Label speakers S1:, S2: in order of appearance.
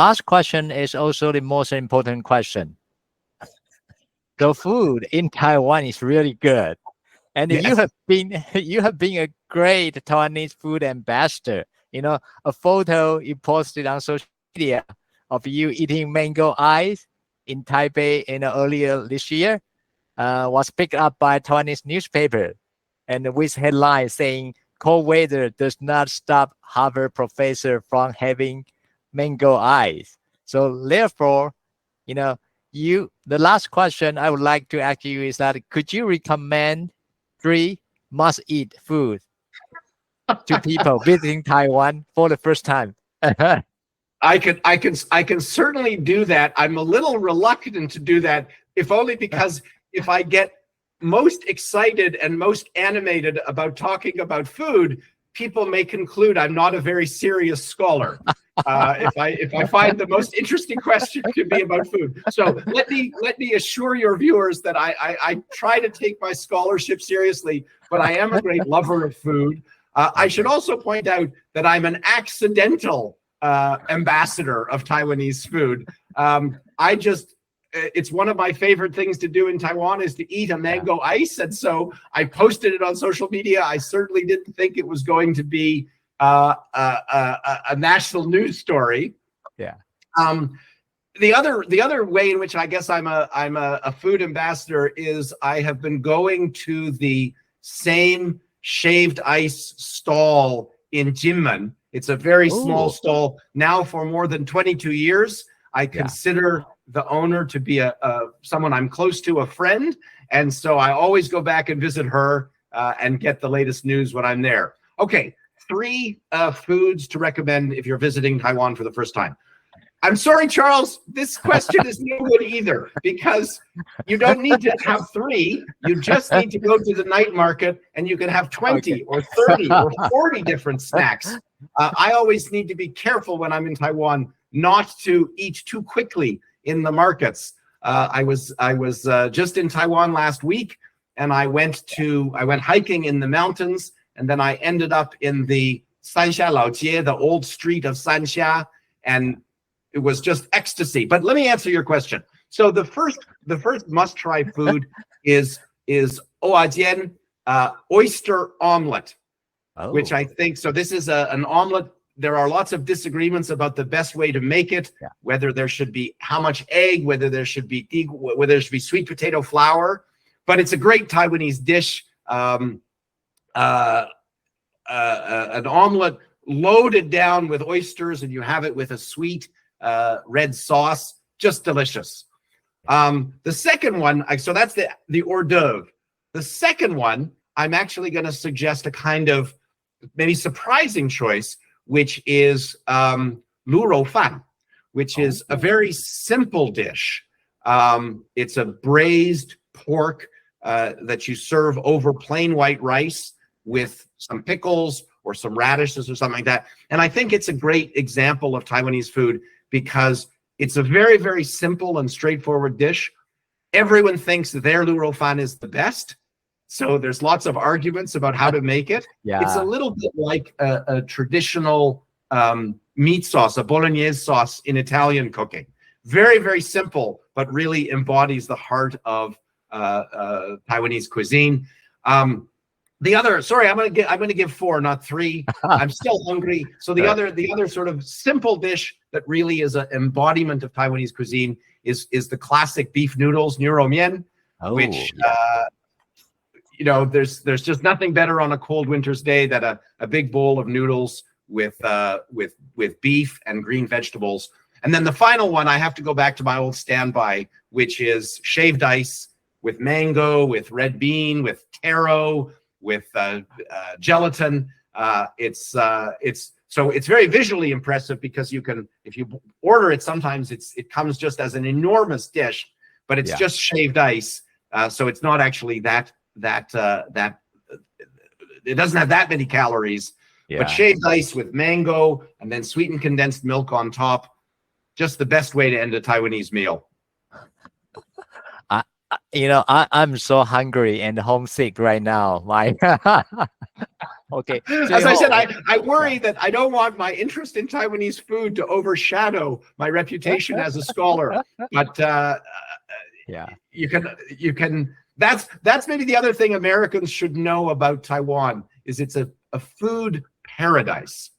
S1: last question is also the most important question. The food in Taiwan is really good, and
S2: Yes.
S1: you have been a great Taiwanese food ambassador. A photo you posted on social media of you eating mango ice in Taipei earlier this year was picked up by a Taiwanese newspaper, and with headline saying cold weather does not stop Harvard professor from having mango ice. So therefore, the last question I would like to ask you is that could you recommend 3 must-eat foods to people visiting Taiwan for the first time?
S2: I can certainly do that. I'm a little reluctant to do that, if only because if I get most excited and most animated about talking about food, people may conclude I'm not a very serious scholar. If I find the most interesting question to be about food. So let me assure your viewers that I try to take my scholarship seriously, but I am a great lover of food. I should also point out that I'm an accidental ambassador of Taiwanese food. It's one of my favorite things to do in Taiwan is to eat a mango ice. And so I posted it on social media. I certainly didn't think it was going to be a national news story.
S1: Yeah.
S2: The other way in which I guess I'm a food ambassador is I have been going to the same shaved ice stall in Jinmen. It's a very small stall now for more than 22 years. I consider the owner to be someone I'm close to, a friend. And so I always go back and visit her and get the latest news when I'm there. Okay, 3 foods to recommend if you're visiting Taiwan for the first time. I'm sorry, Charles, this question is no good either, because you don't need to have 3. You just need to go to the night market and you can have 20 or 30 or 40 different snacks. I always need to be careful when I'm in Taiwan not to eat too quickly in the markets. I was just in Taiwan last week, and I went hiking in the mountains, and then I ended up in the Sanxia Laojie, the old street of Sanxia, and it was just ecstasy. But let me answer your question. So the first must-try food is oajian, oyster omelet, which I think, so this is an omelet. There are lots of disagreements about the best way to make it, whether there should be how much egg, whether there should be sweet potato flour, but it's a great Taiwanese dish. An omelet loaded down with oysters, and you have it with a sweet red sauce, just delicious. The second one, so that's the hors d'oeuvre. The second one, I'm actually going to suggest a kind of maybe surprising choice, which is lu rou fan, which is a very simple dish. It's a braised pork that you serve over plain white rice with some pickles or some radishes or something like that. And I think it's a great example of Taiwanese food because it's a very, very simple and straightforward dish. Everyone thinks that their lu rou fan is the best. So there's lots of arguments about how to make it. It's a little bit like a traditional meat sauce, a bolognese sauce in Italian cooking. Very, very simple, but really embodies the heart of Taiwanese cuisine. The other, sorry, I'm gonna give 4, not 3. I'm still hungry. So the other sort of simple dish that really is an embodiment of Taiwanese cuisine is the classic beef noodles, niu mian, which there's just nothing better on a cold winter's day than a big bowl of noodles with beef and green vegetables. And then the final one, I have to go back to my old standby, which is shaved ice with mango, with red bean, with taro, with gelatin. It's very visually impressive because you can, if you order it, sometimes it comes just as an enormous dish, but it's just shaved ice. So it's not actually that it doesn't have that many calories, but shaved ice with mango and then sweetened condensed milk on top, just the best way to end a Taiwanese meal.
S1: I'm so hungry and homesick right now. OK，
S2: As I said, I worry that I don't want my interest in Taiwanese food to overshadow my reputation as a scholar. But
S1: yeah.
S2: you can. That's maybe the other thing Americans should know about Taiwan is it's a food paradise.